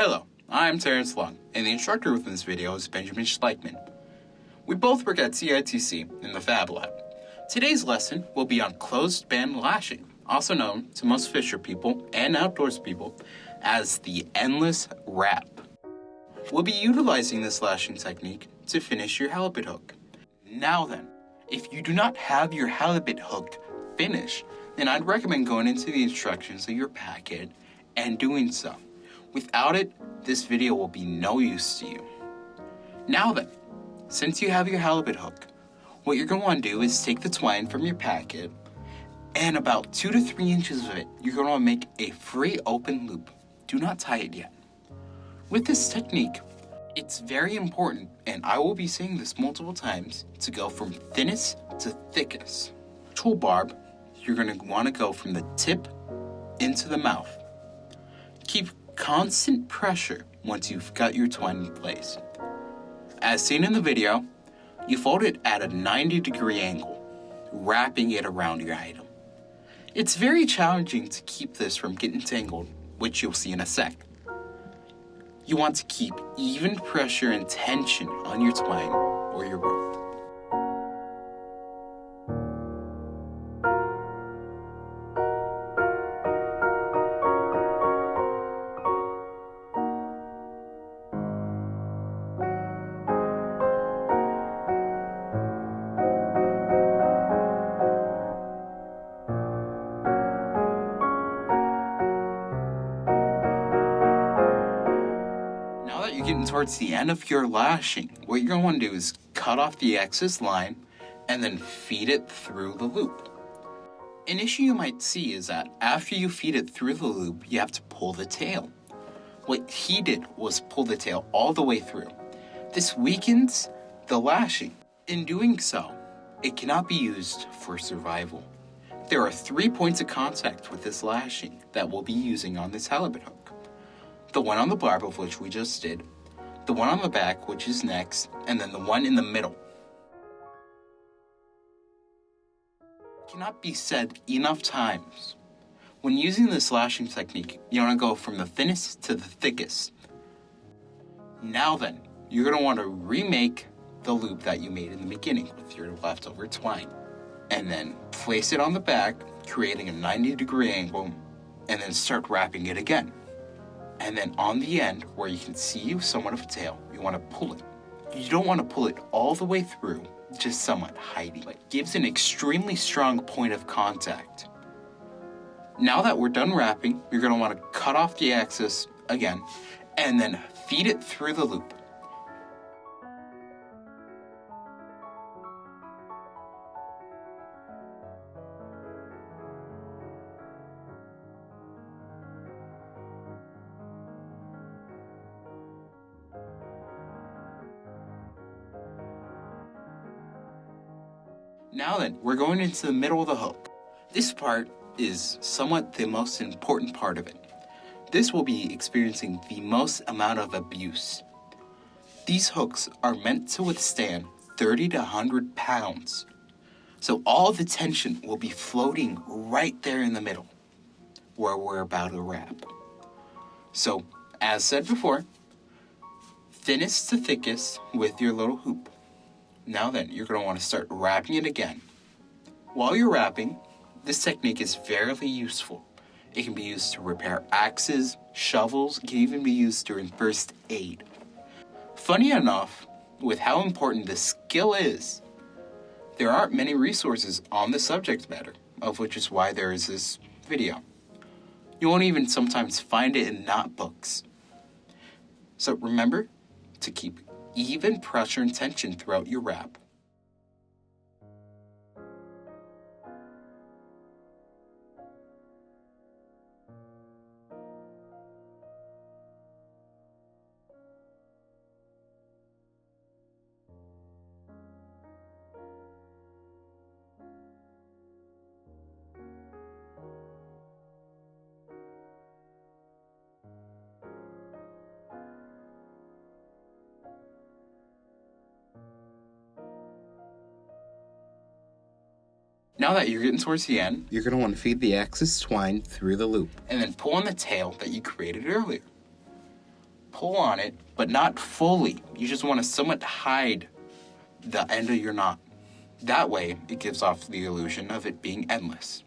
Hello, I'm Terrence Long, and the instructor within this video is Benjamin Schleifman. We both work at CITC in the Fab Lab. Today's lesson will be on closed band lashing, also known to most fisher people and outdoors people as the endless wrap. We'll be utilizing this lashing technique to finish your halibut hook. Now then, if you do not have your halibut hook finished, then I'd recommend going into the instructions of your packet and doing so. Without it, this video will be no use to you. Now then, since you have your halibut hook, what you're going to want to do is take the twine from your packet and about 2 to 3 inches of it, you're going to want to make a free open loop. Do not tie it yet. With this technique, it's very important, and I will be saying this multiple times, to go from thinnest to thickest. Tool barb, you're going to want to go from the tip into the mouth. Keep constant pressure once you've got your twine in place. As seen in the video, you fold it at a 90-degree angle, wrapping it around your item. It's very challenging to keep this from getting tangled, which you'll see in a sec. You want to keep even pressure and tension on your twine or your rope. You're getting towards the end of your lashing. What you're going to want to do is cut off the excess line and then feed it through the loop. An issue you might see is that after you feed it through the loop, you have to pull the tail. What he did was pull the tail all the way through. This weakens the lashing. In doing so, it cannot be used for survival. There are 3 points of contact with this lashing that we'll be using on this halibut hook. The one on the barb, of which we just did, the one on the back, which is next, and then the one in the middle. It cannot be said enough times. When using this lashing technique, you want to go from the thinnest to the thickest. Now then, you're going to want to remake the loop that you made in the beginning with your leftover twine. And then place it on the back, creating a 90-degree angle, and then start wrapping it again. And then on the end, where you can see somewhat of a tail, you want to pull it. You don't want to pull it all the way through, just somewhat hiding. It gives an extremely strong point of contact. Now that we're done wrapping, you're going to want to cut off the excess again, and then feed it through the loop. Now then, we're going into the middle of the hook. This part is somewhat the most important part of it. This will be experiencing the most amount of abuse. These hooks are meant to withstand 30 to 100 pounds. So all the tension will be floating right there in the middle, where we're about to wrap. So, as said before, thinnest to thickest with your little hoop. Now then, you're going to want to start wrapping it again. While you're wrapping, this technique is very useful. It can be used to repair axes, shovels, it can even be used during first aid. Funny enough, with how important this skill is, there aren't many resources on the subject matter, of which is why there is this video. You won't even sometimes find it in not books. So remember to keep even pressure and tension throughout your wrap. Now that you're getting towards the end, you're going to want to feed the excess twine through the loop, and then pull on the tail that you created earlier. pull on it, but not fully. You just want to somewhat hide the end of your knot. That way, it gives off the illusion of it being endless.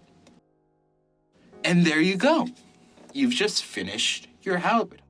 And there you go. You've just finished your halibut.